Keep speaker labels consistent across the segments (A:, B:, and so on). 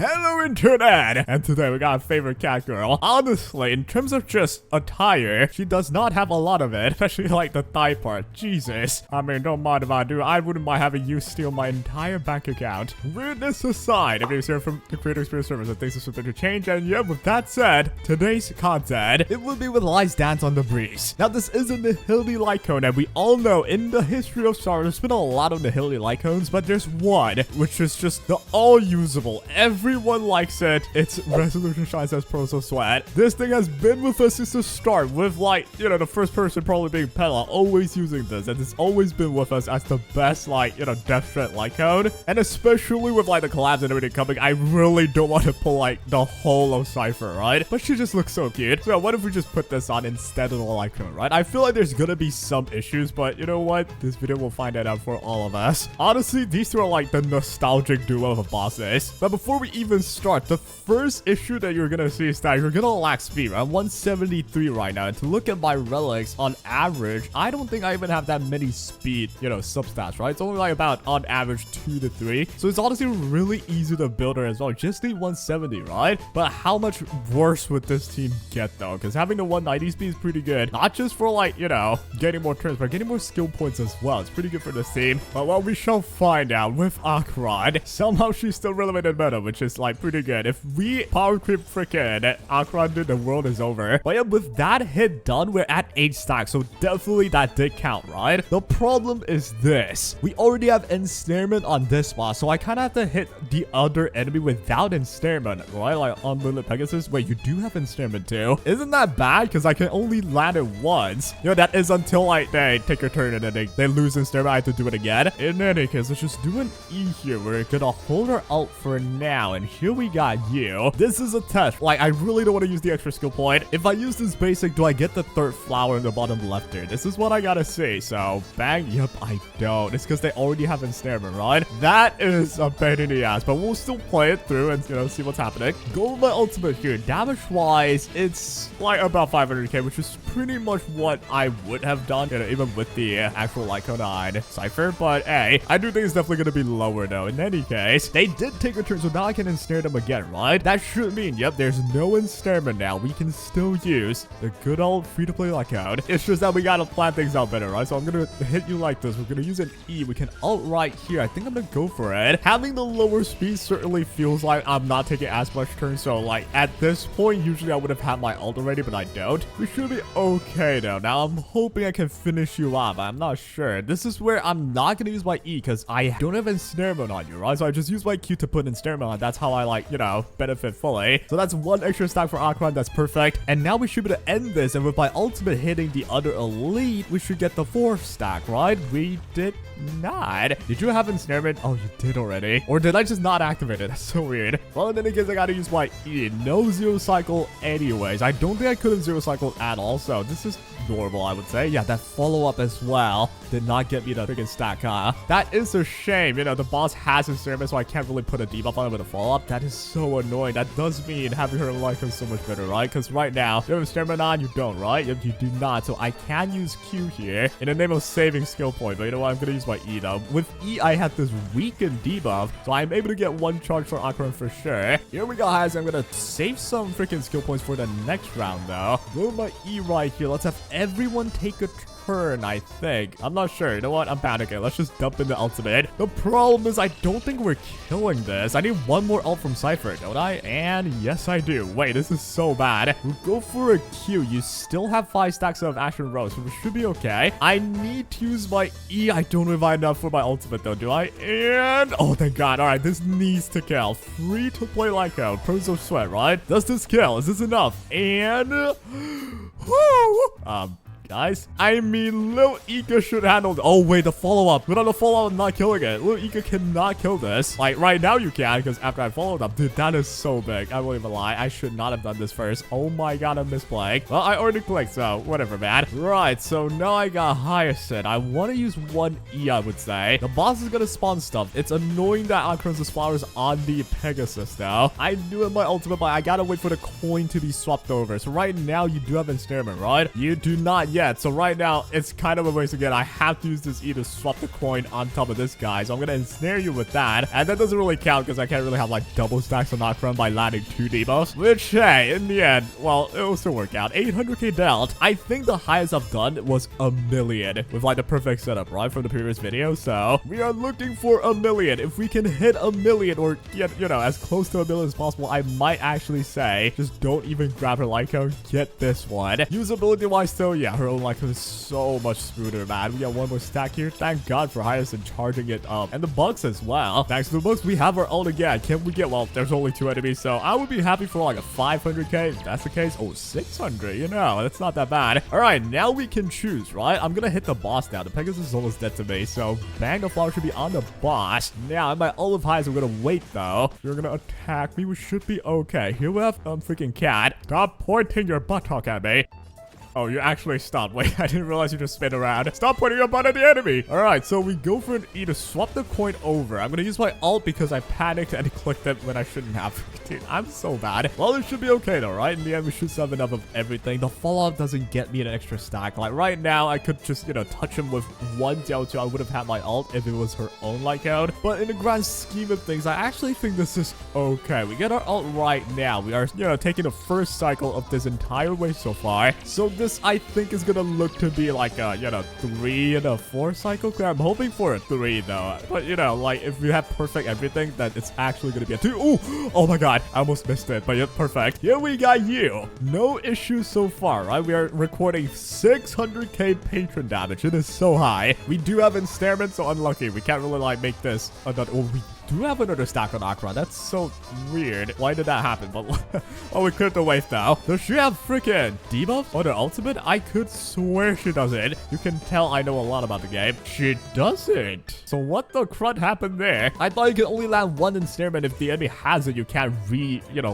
A: Hello internet! And today we got a favorite cat girl. Honestly, in terms of just attire, she does not have a lot of it, especially like the thigh part. Jesus. I mean, don't mind if I do. I wouldn't mind having you steal my entire bank account. Weirdness aside, if you're here from the Creator Experience Service, I think this is something to change. And yeah, with that said, today's content, it will be with Lies Dance on the Breeze. Now, this is a Nihility Lightcone, and we all know in the history of Star Wars, there's been a lot of Nihility Lightcones, but there's one, which is just the all-usable, everyone likes it. Its resolution shines as pearls of sweat. This thing has been with us since the start, with like, you know, the first person probably being Pella, always using this, and it's always been with us as the best, like, you know, Death Threat Lightcone. And especially with like the collabs and everything coming, I really don't want to pull like the whole of Cipher, right? But she just looks so cute. So what if we just put this on instead of the Lightcone, right? I feel like there's gonna be some issues, but you know what? This video will find that out for all of us. Honestly, these two are like the nostalgic duo of bosses. But before we even start, the first issue that you're gonna see is that you're gonna lack speed. I'm 173 right now, and to look at my relics on average, I don't think I even have that many speed, you know, substats, right? It's only like about on average 2 to 3. So it's honestly really easy to build her as well. Just need 170, right? But how much worse would this team get though? Because having the 190 speed is pretty good. Not just for like, you know, getting more turns, but getting more skill points as well. It's pretty good for this team. But well, we shall find out with Akron. Somehow she's still relevant in meta, which is like pretty good. If we power creep frickin' Akron, dude, the world is over. But yeah, with that hit done, we're at 8 stacks. So definitely that did count, right? The problem is this. We already have ensnarement on this boss, so I kind of have to hit the other enemy without ensnarement, right? Like on Lilith Pegasus. Wait, you do have ensnarement too? Isn't that bad? Because I can only land it once. You know, that is until like they take a turn and then they lose ensnarement. I have to do it again. In any case, let's just do an E here. We're gonna hold her out for now. And here we got you. This is a test. Like, I really don't want to use the extra skill point. If I use this basic, do I get the third flower in the bottom left here? This is what I gotta see. So, bang. Yep, I don't. It's because they already have ensnarement, right? That is a pain in the ass, but we'll still play it through and, you know, see what's happening. Go with my ultimate here. Damage-wise, it's like about 500k, which is pretty much what I would have done, you know, even with the actual Lightcone on Cipher. But, hey, I do think it's definitely going to be lower, though. In any case, they did take a turn, so now I can ensnare them again, right? That should mean, yep, there's no ensnarement now. We can still use the good old free-to-play Lightcone. It's just that we got to plan things out better, right? So I'm going to hit you like this. We're going to use an E. We can ult right here. I think I'm going to go for it. Having the lower speed certainly feels like I'm not taking as much turns. So, like, at this point, usually I would have had my ult already, but I don't. We should be okay, though. Now, I'm hoping I can finish you off. I'm not sure. This is where I'm not going to use my E because I don't have ensnarement on you, right? So I just use my Q to put ensnarement on. That's how I, like, you know, benefit fully. So that's one extra stack for Akron. That's perfect. And now we should be able to end this. And with my ultimate hitting the other elite, we should get the 4th stack, right? We did not. Did you have ensnarement? Oh, you did already. Or did I just not activate it? That's so weird. Well, in any case, I gotta use my E. No zero cycle anyways. I don't think I could have zero cycled at all. So this is normal, I would say. Yeah, that follow-up as well did not get me the freaking stack, huh? That is a shame. You know, the boss has ensnarement, so I can't really put a debuff on it with a follow-up. That is so annoying. That does mean having her life is so much better, right? Because right now, you have ensnarement on, you don't, right? You do not. So I can use Q here in the name of saving skill point. But you know what? I'm gonna use my E though. With E, I have this weakened debuff, so I'm able to get one charge for Akron for sure. Here we go, guys. I'm gonna save some freaking skill points for the next round though. Go with my E right here. Let's have everyone take a turn, I think. I'm not sure. You know what? I'm panicking. Let's just dump in the ultimate. The problem is I don't think we're killing this. I need one more ult from Cipher, don't I? And yes, I do. Wait, this is so bad. We'll go for a Q. You still have 5 stacks of Ashen Rose, so we should be okay. I need to use my E. I don't know if I have enough for my ultimate, though, do I? And oh, thank God. All right, this needs to kill. Free to play Lightcone. Pearls of Sweat, right? Does this kill? Is this enough? And guys, I mean, Lil Ika should handle it. Oh, wait, the follow-up. Without the follow-up, I'm not killing it. Lil Ika cannot kill this. Like, right now you can, because after I followed up, dude, that is so big. I won't even lie. I should not have done this first. Oh my God, I misplaying. Well, I already clicked, so whatever, man. Right, so now I got Hyacinth. I want to use one E, I would say. The boss is going to spawn stuff. It's annoying that Akron's flowers on the Pegasus, though. I do have my ultimate, but I got to wait for the coin to be swapped over. So right now, you do have ensnarement, right? You do not yet. again, so right now, it's kind of a waste again. I have to use this E to swap the coin on top of this guy. So I'm going to ensnare you with that. And that doesn't really count because I can't really have like double stacks on knock run by landing 2 debuffs. Which, hey, in the end, well, it will still work out. 800k dealt. I think the highest I've done was 1 million with like the perfect setup, right, from the previous video. So we are looking for 1 million. If we can hit 1 million or get, you know, as close to 1 million as possible, I might actually say just don't even grab her Lightcone. Get this one. Usability wise, though, yeah, her own Lightcone is so much smoother, man. We got one more stack here. Thank God for Hyacinth charging it up. And the bugs as well. Thanks to the bugs, we have our ult again. Can we get, well, there's only 2 enemies, so I would be happy for like a 500k if that's the case. Oh, 600, you know, that's not that bad. All right, now we can choose, right? I'm gonna hit the boss now. The Pegasus is almost dead to me, so Bang the Flower should be on the boss. Now, in my Olive Highs, I'm gonna wait, though. You're gonna attack me. We should be okay. Here we have freaking cat. Stop pointing your buttock at me. Oh, you actually stopped. Wait, I didn't realize you just spin around. Stop pointing your butt at the enemy. All right, so we go for an E to swap the coin over. I'm going to use my ult because I panicked and clicked it when I shouldn't have. Dude, I'm so bad. Well, it should be okay though, right? In the end, we should have enough of everything. The fallout doesn't get me an extra stack. Like right now, I could just, you know, touch him with 1 Delta. I would have had my ult if it was her own Lightcone. But in the grand scheme of things, I actually think this is okay. We get our ult right now. We are, you know, taking the first cycle of this entire way so far. So this, I think, is gonna look to be like a, you know, 3 and a 4 cycle. I'm hoping for a 3 though. But you know, like if we have perfect everything, then it's actually gonna be a 2. Ooh, oh my God, I almost missed it, but yeah, perfect. Here we got you. No issues so far, right? We are recording 600k patron damage. It is so high. We do have ensnarement, so unlucky. We can't really like make this another. Oh, we do have another stack on Akron. That's so weird. Why did that happen? But oh, we cleared the wave though. Does she have freaking debuffs on her ultimate? I could swear she doesn't. You can tell I know a lot about the game. She doesn't. So what the crud happened there? I thought you could only land 1 ensnarement. If the enemy has it, you can't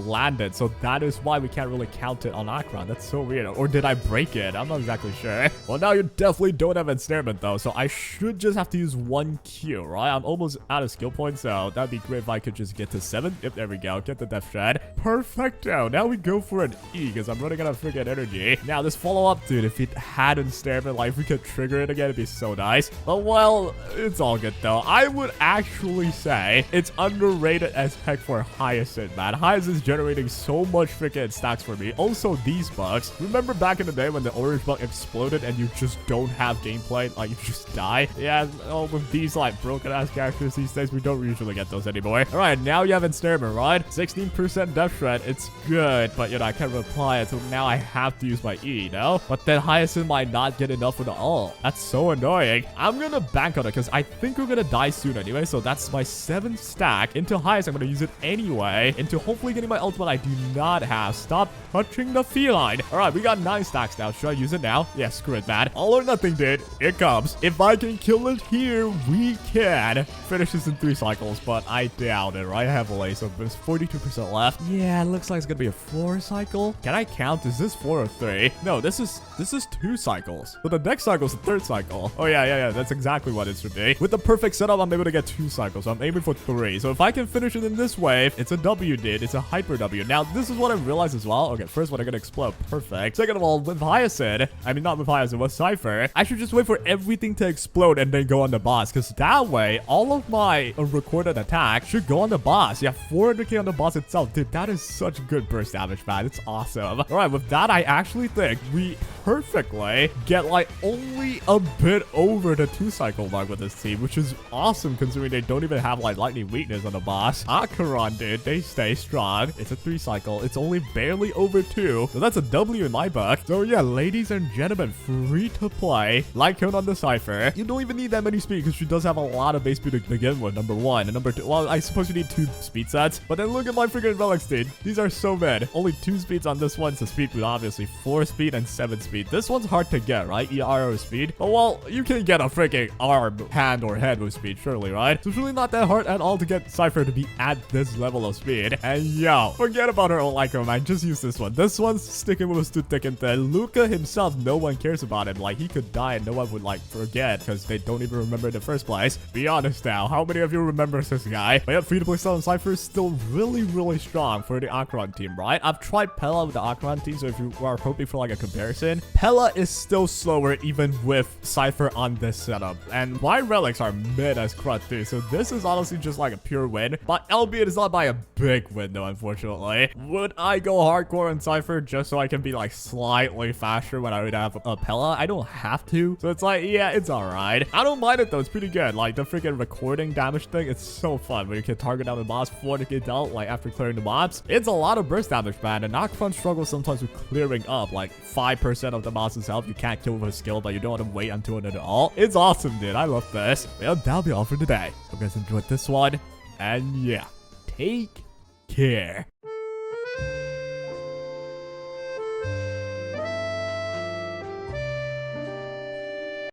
A: land it. So that is why we can't really count it on Akron. That's so weird. Or did I break it? I'm not exactly sure. Well, now you definitely don't have ensnarement though. So I should just have to use 1 Q, right? I'm almost out of skill points, so that'd be great if I could just get to 7. Yep, there we go. Get the death shred. Perfecto. Now we go for an E because I'm running out of freaking energy. Now this follow-up, dude, if it had ensnarement, like if we could trigger it again, it'd be so nice. But well, it's all good though. I would actually say it's underrated as heck for Hyacinth, man. Hyacinth is generating so much freaking stacks for me. Also, these bugs. Remember back in the day when the orange bug exploded and you just don't have gameplay, like you just die? Yeah, oh, with these like broken ass characters these days, we don't usually get those anymore. All right, now you have ensnarement, right? 16% death shred. It's good, but you know, I can't reply it, so now I have to use my E, no? But then Hyacinth might not get enough for the ult. That's so annoying. I'm gonna bank on it because I think we're gonna die soon anyway, so that's my 7th stack. Into Hyacinth, I'm gonna use it anyway. Into hopefully getting my ultimate I do not have. Stop touching the feline. All right, we got 9 stacks now. Should I use it now? Yeah, screw it, man. All or nothing, dude. It comes. If I can kill it here, we can finish this in 3 cycles, but I doubt it, right? Heavily, so there's 42% left. Yeah, it looks like it's gonna be a 4 cycle. Can I count? Is this 4 or 3? No, this is 2 cycles. But the next cycle is the 3rd cycle. Oh yeah, that's exactly what it should be. With the perfect setup, I'm able to get 2 cycles, so I'm aiming for 3. So if I can finish it in this wave, it's a W, dude. It's a hyper W. Now, this is what I realized as well. Okay, first one, I'm gonna explode. Perfect. Second of all, with Hyacinth, I mean, not with Hyacinth, with Cipher, I should just wait for everything to explode and then go on the boss, because that way, all of my recorded attacks should go on the boss. Yeah, 400k on the boss itself. Dude, that is such good burst damage, man. It's awesome. All right, with that, I actually think we perfectly get like only a bit over the 2 cycle mark with this team, which is awesome considering they don't even have like lightning weakness on the boss. Acheron, dude, they stay strong. It's a 3 cycle. It's only barely over 2, so that's a W in my book. So yeah, ladies and gentlemen, free to play. Lightcone on the Cipher. You don't even need that many speed because she does have a lot of base speed to begin with, number 1. And number 2, well, I suppose you need 2 speed sets, but then look at my freaking relics, dude. These are so bad. Only 2 speeds on this one, so speed with obviously 4 speed and 7 speed. This one's hard to get, right? ERO speed. But well, you can get a freaking arm, hand, or head with speed, surely, right? So it's really not that hard at all to get Cipher to be at this level of speed. And yo, forget about her old Lightcone, man. Just use this one. This one's sticking with us too thick and thin. Luca himself, no one cares about him. Like, he could die and no one would like forget because they don't even remember in the first place. Be honest now. How many of you remember versus guy. But yeah, free-to-play style and Cipher is still really strong for the Acheron team, right? I've tried Pella with the Acheron team, so if you are hoping for like a comparison, Pella is still slower even with Cipher on this setup. And my relics are mid as crud too, so this is honestly just like a pure win. But albeit it's not by a big win though, unfortunately. Would I go hardcore on Cipher just so I can be like slightly faster when I would have a Pella? I don't have to. So it's like, yeah, it's alright. I don't mind it though, it's pretty good. Like the freaking recording damage thing, it's so fun when you can target down the boss before they get dealt, like after clearing the mobs. It's a lot of burst damage, man. And Acheron struggles sometimes with clearing up like 5% of the boss's health. You can't kill with a skill, but you don't want to wait until another ult. It's awesome, dude. I love this. Well, that'll be all for today. Hope you guys enjoyed this one. And yeah, take care.